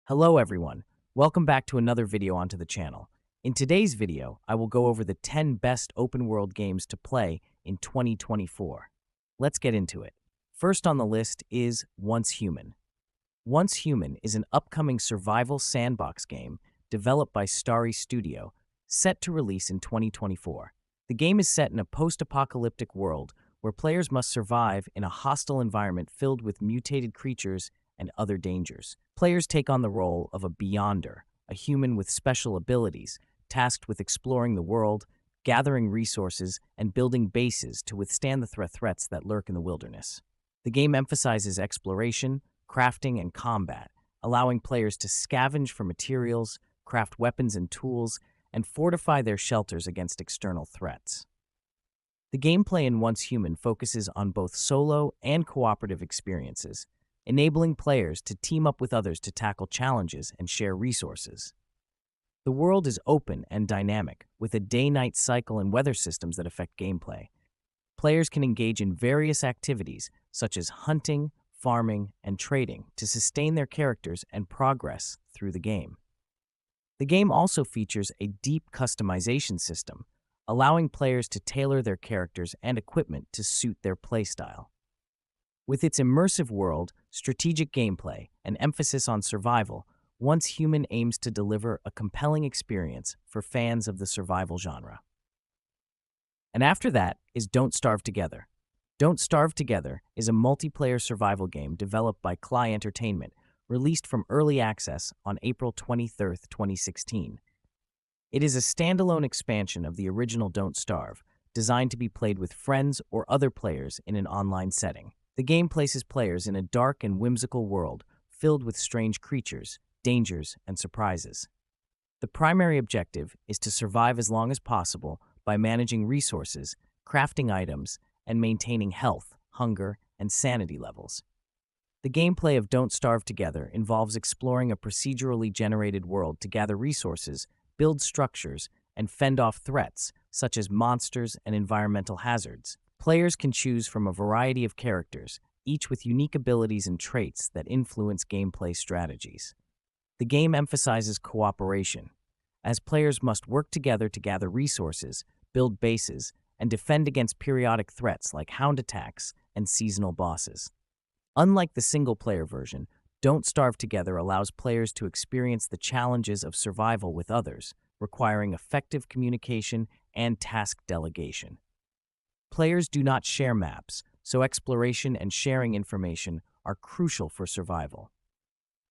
Hello everyone, welcome back to another video onto the channel. In today's video, I will go over the 10 best open world games to play in 2024. Let's get into it. First on the list is Once Human. Once Human is an upcoming survival sandbox game developed by Starry Studio, set to release in 2024. The game is set in a post-apocalyptic world where players must survive in a hostile environment filled with mutated creatures and other dangers. Players take on the role of a Beyonder, a human with special abilities, tasked with exploring the world, gathering resources, and building bases to withstand the threats that lurk in the wilderness. The game emphasizes exploration, crafting, and combat, allowing players to scavenge for materials, craft weapons and tools, and fortify their shelters against external threats. The gameplay in Once Human focuses on both solo and cooperative experiences, enabling players to team up with others to tackle challenges and share resources. The world is open and dynamic, with a day-night cycle and weather systems that affect gameplay. Players can engage in various activities, such as hunting, farming, and trading, to sustain their characters and progress through the game. The game also features a deep customization system, allowing players to tailor their characters and equipment to suit their playstyle. With its immersive world, strategic gameplay, and emphasis on survival, Once Human aims to deliver a compelling experience for fans of the survival genre. And after that is Don't Starve Together. Don't Starve Together is a multiplayer survival game developed by Klei Entertainment, released from early access on April 23, 2016. It is a standalone expansion of the original Don't Starve, designed to be played with friends or other players in an online setting. The game places players in a dark and whimsical world filled with strange creatures, dangers, and surprises. The primary objective is to survive as long as possible by managing resources, crafting items, and maintaining health, hunger, and sanity levels. The gameplay of Don't Starve Together involves exploring a procedurally generated world to gather resources, build structures, and fend off threats, such as monsters and environmental hazards. Players can choose from a variety of characters, each with unique abilities and traits that influence gameplay strategies. The game emphasizes cooperation, as players must work together to gather resources, build bases, and defend against periodic threats like hound attacks and seasonal bosses. Unlike the single-player version, Don't Starve Together allows players to experience the challenges of survival with others, requiring effective communication and task delegation. Players do not share maps, so exploration and sharing information are crucial for survival.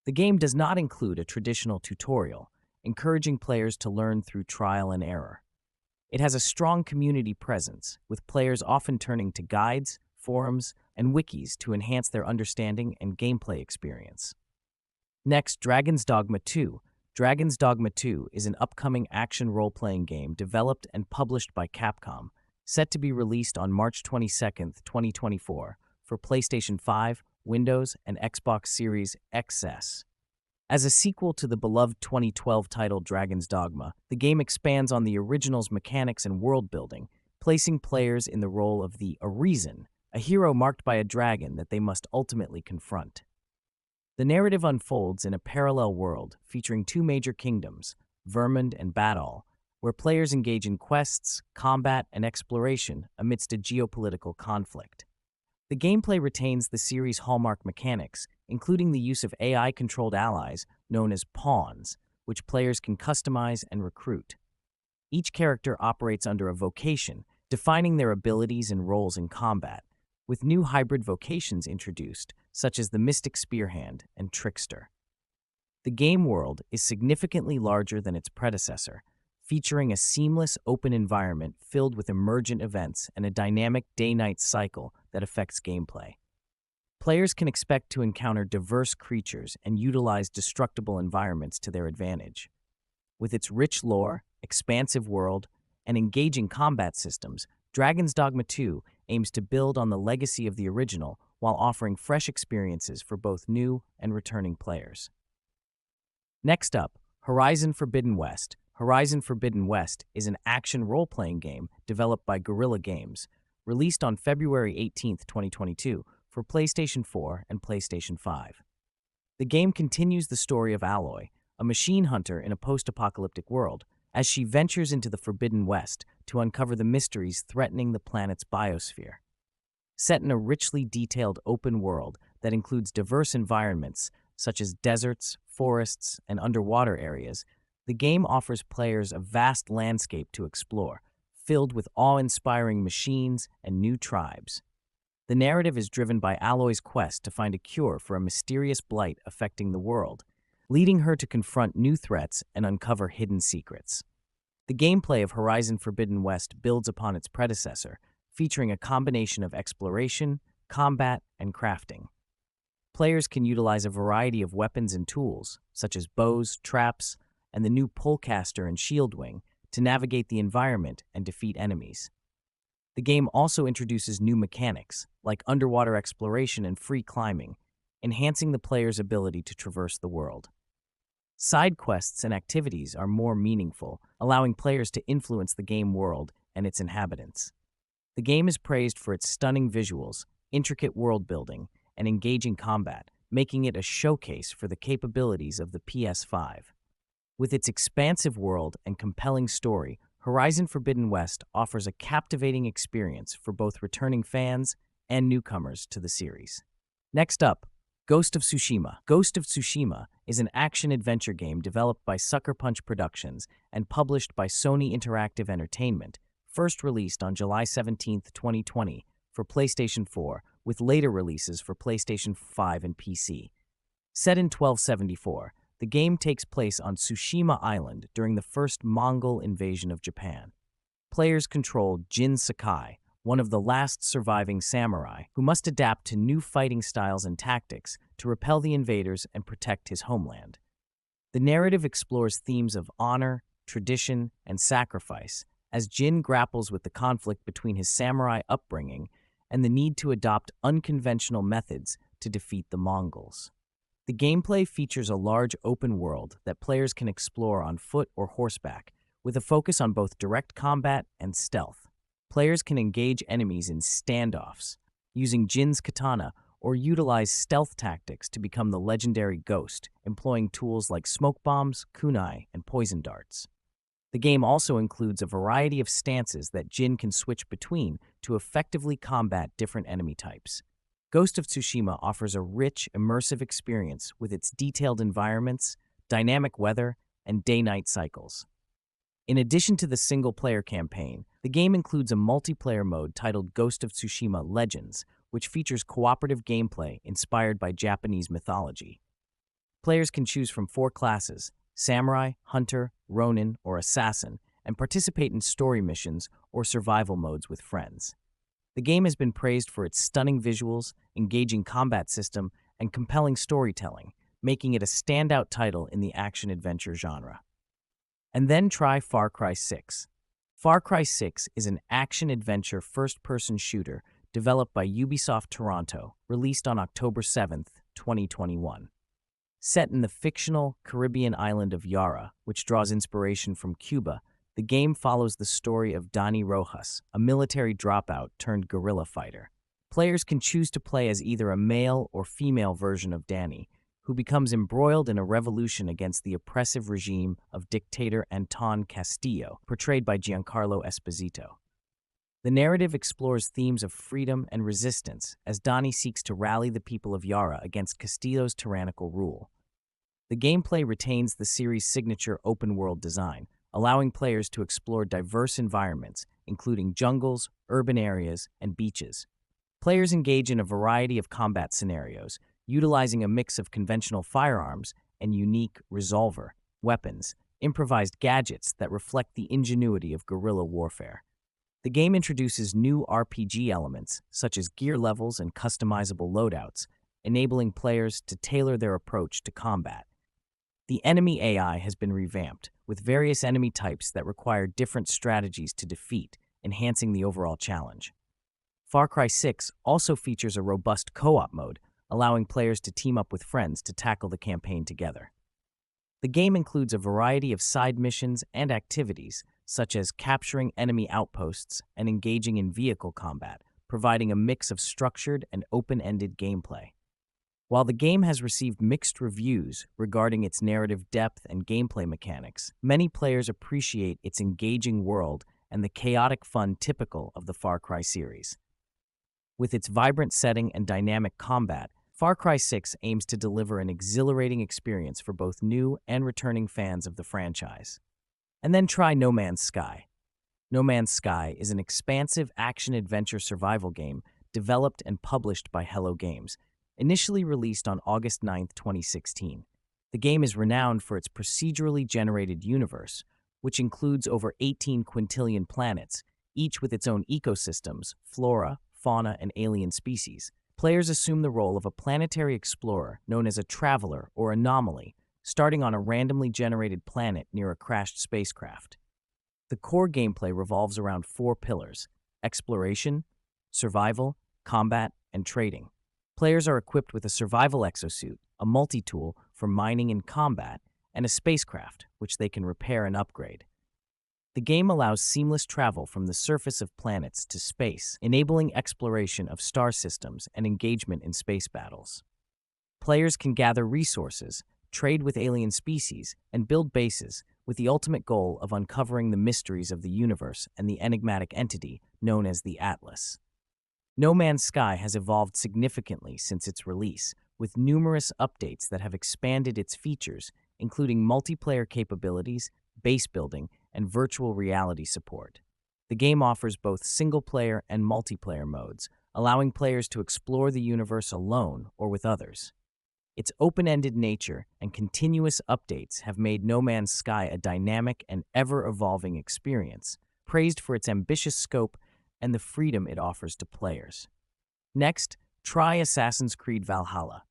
The game does not include a traditional tutorial, encouraging players to learn through trial and error. It has a strong community presence, with players often turning to guides, forums, and wikis to enhance their understanding and gameplay experience. Next, Dragon's Dogma 2. Dragon's Dogma 2 is an upcoming action role-playing game developed and published by Capcom, set to be released on March 22, 2024, for PlayStation 5, Windows, and Xbox Series XS. As a sequel to the beloved 2012 title Dragon's Dogma, the game expands on the original's mechanics and world-building, placing players in the role of the Arisen, a hero marked by a dragon that they must ultimately confront. The narrative unfolds in a parallel world featuring two major kingdoms, Vermund and Badal, where players engage in quests, combat, and exploration amidst a geopolitical conflict. The gameplay retains the series' hallmark mechanics, including the use of AI-controlled allies known as pawns, which players can customize and recruit. Each character operates under a vocation, defining their abilities and roles in combat, with new hybrid vocations introduced, such as the Mystic Spearhand and Trickster. The game world is significantly larger than its predecessor, featuring a seamless open environment filled with emergent events and a dynamic day-night cycle that affects gameplay. Players can expect to encounter diverse creatures and utilize destructible environments to their advantage. With its rich lore, expansive world, and engaging combat systems, Dragon's Dogma 2 aims to build on the legacy of the original while offering fresh experiences for both new and returning players. Next up, Horizon Forbidden West. Horizon Forbidden West is an action role-playing game developed by Guerrilla Games, released on February 18, 2022, for PlayStation 4 and PlayStation 5. The game continues the story of Aloy, a machine hunter in a post-apocalyptic world, as she ventures into the Forbidden West to uncover the mysteries threatening the planet's biosphere. Set in a richly detailed open world that includes diverse environments such as deserts, forests, and underwater areas, the game offers players a vast landscape to explore, filled with awe-inspiring machines and new tribes. The narrative is driven by Aloy's quest to find a cure for a mysterious blight affecting the world, leading her to confront new threats and uncover hidden secrets. The gameplay of Horizon Forbidden West builds upon its predecessor, featuring a combination of exploration, combat, and crafting. Players can utilize a variety of weapons and tools, such as bows, traps, and the new Polecaster and Shield Wing, to navigate the environment and defeat enemies. The game also introduces new mechanics, like underwater exploration and free climbing, enhancing the player's ability to traverse the world. Side quests and activities are more meaningful, allowing players to influence the game world and its inhabitants. The game is praised for its stunning visuals, intricate world building, and engaging combat, making it a showcase for the capabilities of the PS5. With its expansive world and compelling story, Horizon Forbidden West offers a captivating experience for both returning fans and newcomers to the series. Next up, Ghost of Tsushima. Ghost of Tsushima is an action-adventure game developed by Sucker Punch Productions and published by Sony Interactive Entertainment, first released on July 17, 2020, for PlayStation 4, with later releases for PlayStation 5 and PC. Set in 1274, the game takes place on Tsushima Island during the first Mongol invasion of Japan. Players control Jin Sakai, one of the last surviving samurai, who must adapt to new fighting styles and tactics to repel the invaders and protect his homeland. The narrative explores themes of honor, tradition, and sacrifice, as Jin grapples with the conflict between his samurai upbringing and the need to adopt unconventional methods to defeat the Mongols. The gameplay features a large open world that players can explore on foot or horseback, with a focus on both direct combat and stealth. Players can engage enemies in standoffs, using Jin's katana, or utilize stealth tactics to become the legendary Ghost, employing tools like smoke bombs, kunai, and poison darts. The game also includes a variety of stances that Jin can switch between to effectively combat different enemy types. Ghost of Tsushima offers a rich, immersive experience with its detailed environments, dynamic weather, and day-night cycles. In addition to the single-player campaign, the game includes a multiplayer mode titled Ghost of Tsushima Legends, which features cooperative gameplay inspired by Japanese mythology. Players can choose from 4 classes: Samurai, Hunter, Ronin, or Assassin, and participate in story missions or survival modes with friends. The game has been praised for its stunning visuals, engaging combat system, and compelling storytelling, making it a standout title in the action-adventure genre. And then try Far Cry 6. Far Cry 6 is an action-adventure first-person shooter developed by Ubisoft Toronto, released on October 7, 2021. Set in the fictional Caribbean island of Yara, which draws inspiration from Cuba, the game follows the story of Dani Rojas, a military dropout turned guerrilla fighter. Players can choose to play as either a male or female version of Dani, who becomes embroiled in a revolution against the oppressive regime of dictator Anton Castillo, portrayed by Giancarlo Esposito. The narrative explores themes of freedom and resistance as Dani seeks to rally the people of Yara against Castillo's tyrannical rule. The gameplay retains the series' signature open-world design, allowing players to explore diverse environments, including jungles, urban areas, and beaches. Players engage in a variety of combat scenarios, utilizing a mix of conventional firearms and unique resolver weapons, improvised gadgets that reflect the ingenuity of guerrilla warfare. The game introduces new RPG elements, such as gear levels and customizable loadouts, enabling players to tailor their approach to combat. The enemy AI has been revamped, with various enemy types that require different strategies to defeat, enhancing the overall challenge. Far Cry 6 also features a robust co-op mode, allowing players to team up with friends to tackle the campaign together. The game includes a variety of side missions and activities, such as capturing enemy outposts and engaging in vehicle combat, providing a mix of structured and open-ended gameplay. While the game has received mixed reviews regarding its narrative depth and gameplay mechanics, many players appreciate its engaging world and the chaotic fun typical of the Far Cry series. With its vibrant setting and dynamic combat, Far Cry 6 aims to deliver an exhilarating experience for both new and returning fans of the franchise. And then try No Man's Sky. No Man's Sky is an expansive action-adventure survival game developed and published by Hello Games, initially released on August 9, 2016. The game is renowned for its procedurally generated universe, which includes over 18 quintillion planets, each with its own ecosystems, flora, fauna, and alien species. Players assume the role of a planetary explorer known as a traveler or anomaly, starting on a randomly generated planet near a crashed spacecraft. The core gameplay revolves around 4 pillars: exploration, survival, combat, and trading. Players are equipped with a survival exosuit, a multi-tool for mining and combat, and a spacecraft, which they can repair and upgrade. The game allows seamless travel from the surface of planets to space, enabling exploration of star systems and engagement in space battles. Players can gather resources, trade with alien species, and build bases, with the ultimate goal of uncovering the mysteries of the universe and the enigmatic entity known as the Atlas. No Man's Sky has evolved significantly since its release, with numerous updates that have expanded its features, including multiplayer capabilities, base building, and virtual reality support. The game offers both single-player and multiplayer modes, allowing players to explore the universe alone or with others. Its open-ended nature and continuous updates have made No Man's Sky a dynamic and ever-evolving experience, praised for its ambitious scope and the freedom it offers to players. Next, try Assassin's Creed Valhalla.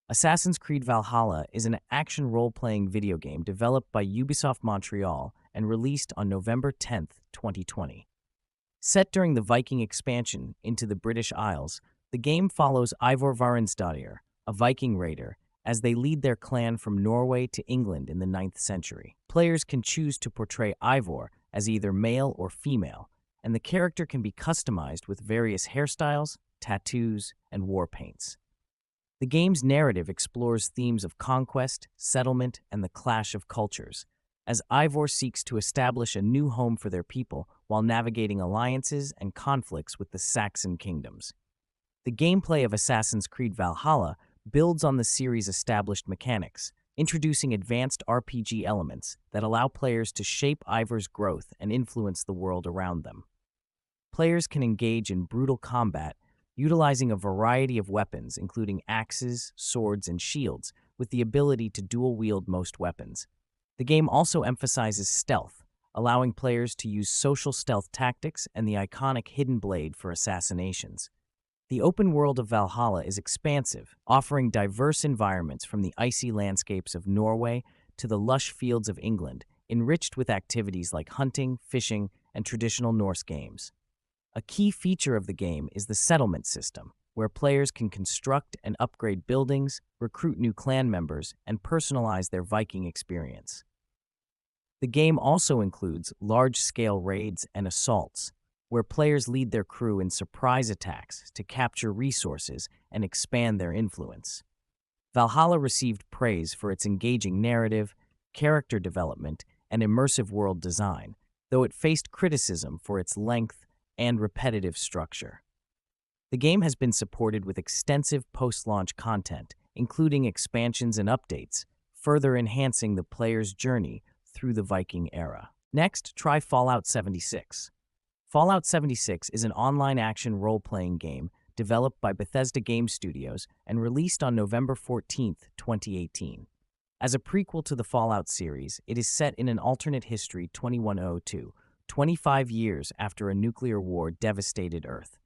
Assassin's Creed Valhalla is an action role-playing video game developed by Ubisoft Montreal and released on November 10, 2020. Set during the Viking expansion into the British Isles, the game follows Eivor Varinsdottir, a Viking raider, as they lead their clan from Norway to England in the 9th century. Players can choose to portray Eivor as either male or female, and the character can be customized with various hairstyles, tattoos, and war paints. The game's narrative explores themes of conquest, settlement, and the clash of cultures, as Eivor seeks to establish a new home for their people while navigating alliances and conflicts with the Saxon kingdoms. The gameplay of Assassin's Creed Valhalla builds on the series' established mechanics, introducing advanced RPG elements that allow players to shape Eivor's growth and influence the world around them. Players can engage in brutal combat, utilizing a variety of weapons, including axes, swords, and shields, with the ability to dual-wield most weapons. The game also emphasizes stealth, allowing players to use social stealth tactics and the iconic hidden blade for assassinations. The open world of Valhalla is expansive, offering diverse environments from the icy landscapes of Norway to the lush fields of England, enriched with activities like hunting, fishing, and traditional Norse games. A key feature of the game is the settlement system, where players can construct and upgrade buildings, recruit new clan members, and personalize their Viking experience. The game also includes large-scale raids and assaults, where players lead their crew in surprise attacks to capture resources and expand their influence. Valhalla received praise for its engaging narrative, character development, and immersive world design, though it faced criticism for its length and repetitive structure. The game has been supported with extensive post-launch content, including expansions and updates, further enhancing the player's journey through the Viking era. Next, try Fallout 76. Fallout 76 is an online action role-playing game developed by Bethesda Game Studios and released on November 14, 2018. As a prequel to the Fallout series, it is set in an alternate history 2102, 25 years after a nuclear war devastated Earth.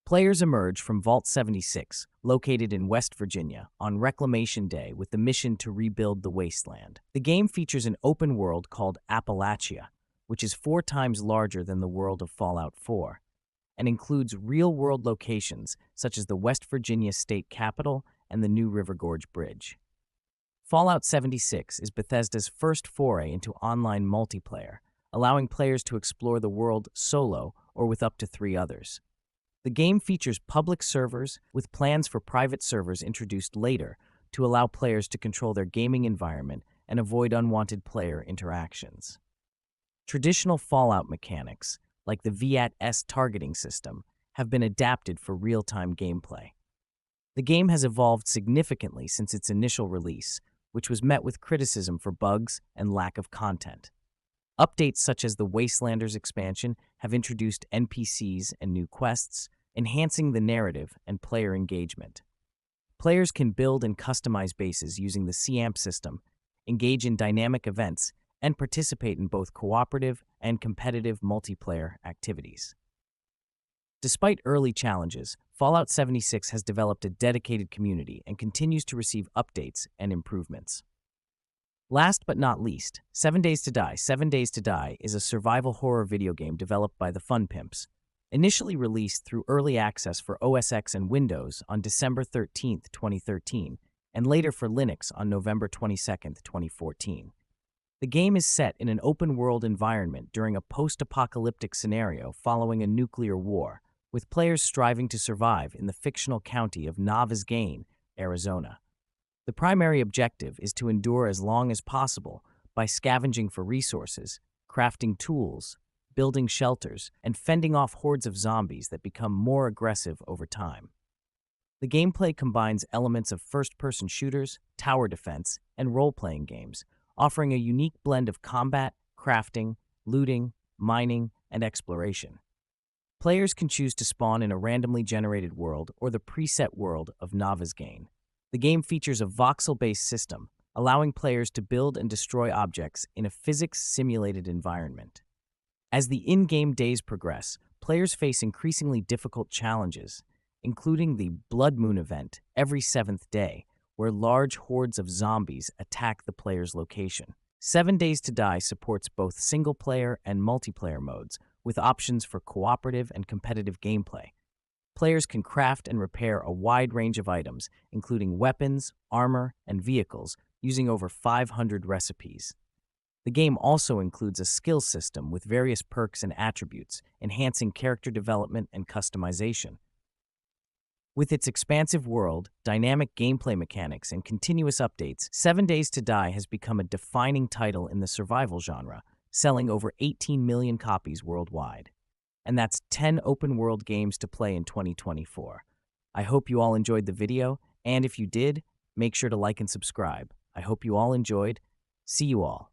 Players emerge from Vault 76, located in West Virginia, on Reclamation Day with the mission to rebuild the wasteland. The game features an open world called Appalachia, which is 4 times larger than the world of Fallout 4, and includes real-world locations such as the West Virginia State Capitol and the New River Gorge Bridge. Fallout 76 is Bethesda's first foray into online multiplayer, allowing players to explore the world solo or with up to 3 others. The game features public servers with plans for private servers introduced later to allow players to control their gaming environment and avoid unwanted player interactions. Traditional Fallout mechanics, like the VATS targeting system, have been adapted for real-time gameplay. The game has evolved significantly since its initial release, which was met with criticism for bugs and lack of content. Updates such as the Wastelanders expansion have introduced NPCs and new quests, enhancing the narrative and player engagement. Players can build and customize bases using the CAMP system, engage in dynamic events, and participate in both cooperative and competitive multiplayer activities. Despite early challenges, Fallout 76 has developed a dedicated community and continues to receive updates and improvements. Last but not least, 7 Days to Die. 7 Days to Die is a survival horror video game developed by the Fun Pimps, initially released through early access for OS X and Windows on December 13, 2013, and later for Linux on November 22, 2014. The game is set in an open-world environment during a post-apocalyptic scenario following a nuclear war, with players striving to survive in the fictional county of Navas Gain, Arizona. The primary objective is to endure as long as possible by scavenging for resources, crafting tools, building shelters, and fending off hordes of zombies that become more aggressive over time. The gameplay combines elements of first-person shooters, tower defense, and role-playing games, offering a unique blend of combat, crafting, looting, mining, and exploration. Players can choose to spawn in a randomly generated world or the preset world of Navas Gain. The game features a voxel-based system, allowing players to build and destroy objects in a physics-simulated environment. As the in-game days progress, players face increasingly difficult challenges, including the Blood Moon event every 7th day, where large hordes of zombies attack the player's location. 7 Days to Die supports both single-player and multiplayer modes, with options for cooperative and competitive gameplay. Players can craft and repair a wide range of items, including weapons, armor, and vehicles, using over 500 recipes. The game also includes a skill system with various perks and attributes, enhancing character development and customization. With its expansive world, dynamic gameplay mechanics, and continuous updates, 7 Days to Die has become a defining title in the survival genre, selling over 18 million copies worldwide. And that's 10 open-world games to play in 2024. I hope you all enjoyed the video, and if you did, make sure to like and subscribe. I hope you all enjoyed. See you all.